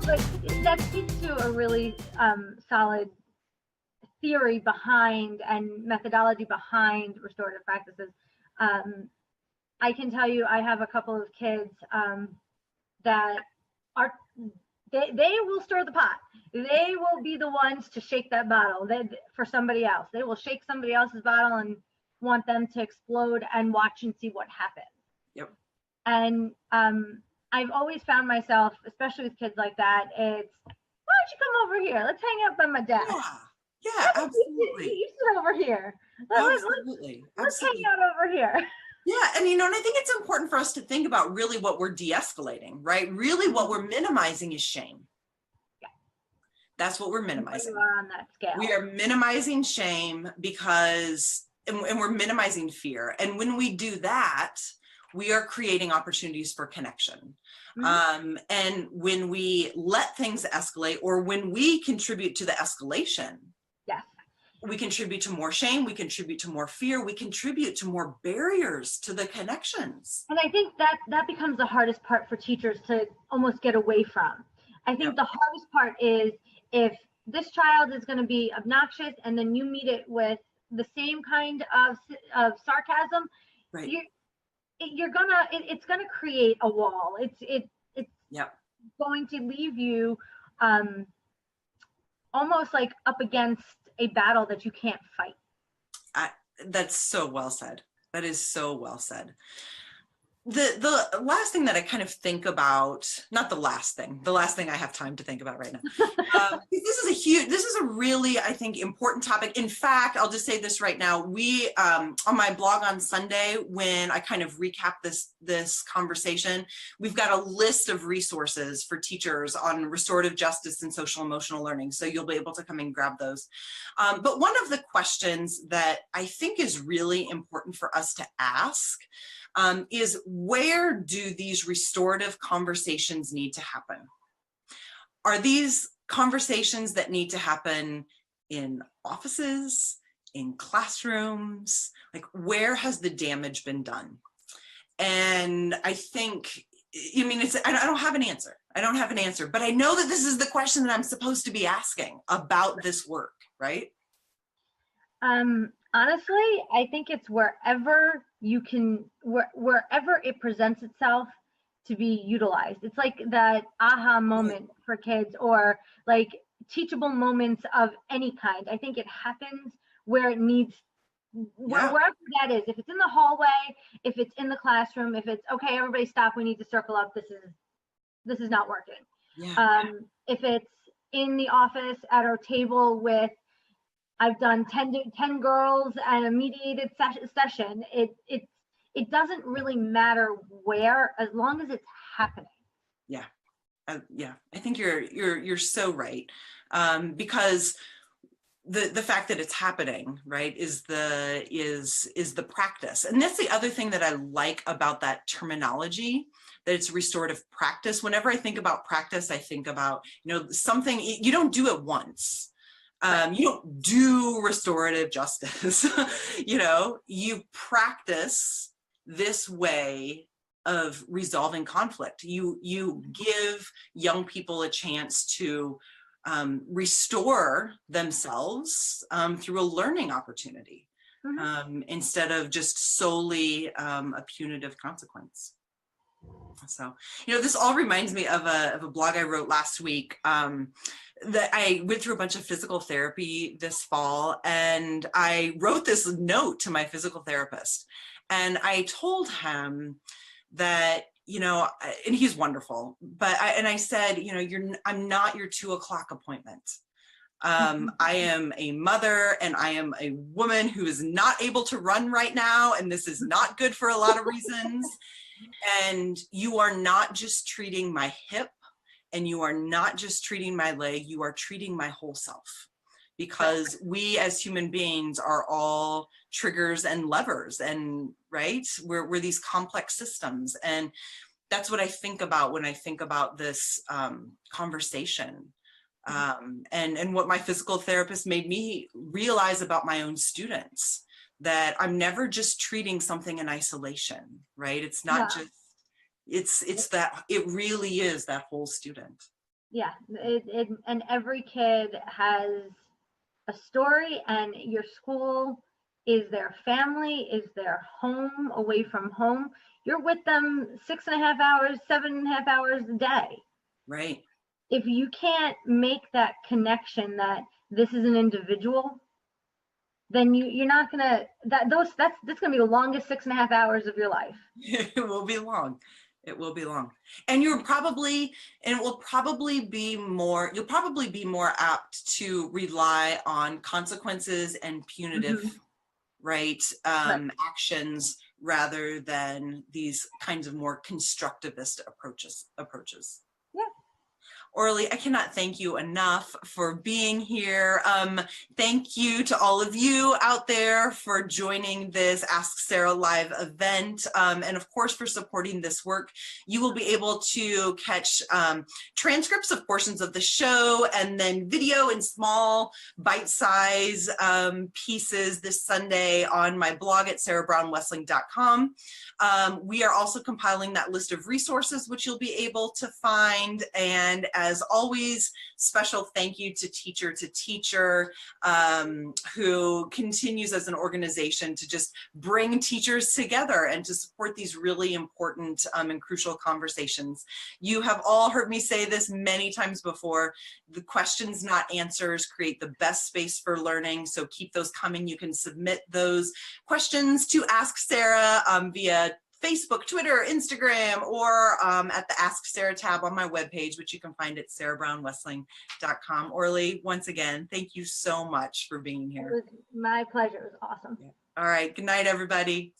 but that speaks to a really solid theory behind and methodology behind restorative practices. I can tell you, I have a couple of kids that are, they will stir the pot. They will be the ones to shake that bottle for somebody else. They will shake somebody else's bottle and want them to explode and watch and see what happens. Yep. And I've always found myself, especially with kids like that, it's, why don't you come over here? Let's hang out by my desk. Yeah, absolutely. You sit over here. Absolutely. Let's hang out over here. Yeah, and and I think it's important for us to think about really what we're de-escalating, right? Really what we're minimizing is shame. Yeah. That's what we're minimizing. You are on that scale. We are minimizing shame because, and we're minimizing fear. And when we do that, we are creating opportunities for connection. And when we let things escalate, or when we contribute to the escalation, yes, we contribute to more shame, we contribute to more fear, we contribute to more barriers to the connections. And I think that becomes the hardest part for teachers to almost get away from. I think the hardest part is if this child is going to be obnoxious and then you meet it with the same kind of sarcasm, right. It's gonna create a wall. It's going to leave you almost like up against a battle that you can't fight. That's so well said. That is so well said. The last thing that I kind of think about, not the last thing I have time to think about right now. This is a really, I think, important topic. In fact, I'll just say this right now. We, on my blog on Sunday, when I kind of recap this conversation, we've got a list of resources for teachers on restorative justice and social emotional learning. So you'll be able to come and grab those. But one of the questions that I think is really important for us to ask is, where do these restorative conversations need to happen? Are these conversations that need to happen in offices, in classrooms? Like, where has the damage been done? And I think, I don't have an answer. I don't have an answer, but I know that this is the question that I'm supposed to be asking about this work, right? Honestly, I think it's wherever it presents itself to be utilized. It's like that aha moment for kids, or like teachable moments of any kind. I think it happens where it needs, wherever that is. If it's in the hallway, if it's in the classroom, if it's, okay, everybody stop, we need to circle up, this is not working. Yeah. If it's in the office at our table with, I've done 10 girls and a mediated session. It doesn't really matter where, as long as it's happening. Yeah. Yeah, I think you're so right, because the fact that it's happening, right, is the practice. And that's the other thing that I like about that terminology, that it's restorative practice. Whenever I think about practice, I think about, something, you don't do it once. You don't do restorative justice. You practice this way of resolving conflict. You give young people a chance to restore themselves through a learning opportunity, instead of just solely a punitive consequence. So, this all reminds me of a blog I wrote last week, that I went through a bunch of physical therapy this fall, and I wrote this note to my physical therapist, and I told him that, and he's wonderful, but I said, I'm not your 2 o'clock appointment. I am a mother, and I am a woman who is not able to run right now, and this is not good for a lot of reasons. And you are not just treating my hip, and you are not just treating my leg, you are treating my whole self. Because we as human beings are all triggers and levers, and right, we're these complex systems. And that's what I think about when I think about this conversation. And what my physical therapist made me realize about my own students, that I'm never just treating something in isolation, right? It's not just, it's that, it really is that whole student. Yeah, and every kid has a story, and your school is their family, is their home away from home. You're with them 6.5 hours, 7.5 hours a day. Right. If you can't make that connection that this is an individual, then you're not gonna that's gonna be the longest 6.5 hours of your life. It will be long. It will be long. And you'll probably be more apt to rely on consequences and punitive, right, Right. actions rather than these kinds of more constructivist approaches. Yeah. Orly, I cannot thank you enough for being here. Thank you to all of you out there for joining this Ask Sarah Live event, and of course for supporting this work. You will be able to catch transcripts of portions of the show and then video in small bite-size pieces this Sunday on my blog at sarahbrownwesling.com. We are also compiling that list of resources which you'll be able to find, and as always, special thank you to Teacher to Teacher, who continues as an organization to just bring teachers together and to support these really important and crucial conversations. You have all heard me say this many times before: the questions, not answers, create the best space for learning. So keep those coming. You can submit those questions to Ask Sarah via Facebook, Twitter, Instagram, or at the Ask Sarah tab on my webpage, which you can find at sarahbrownwesling.com. Orly, once again, thank you so much for being here. It was my pleasure. It was awesome. All right. Good night, everybody.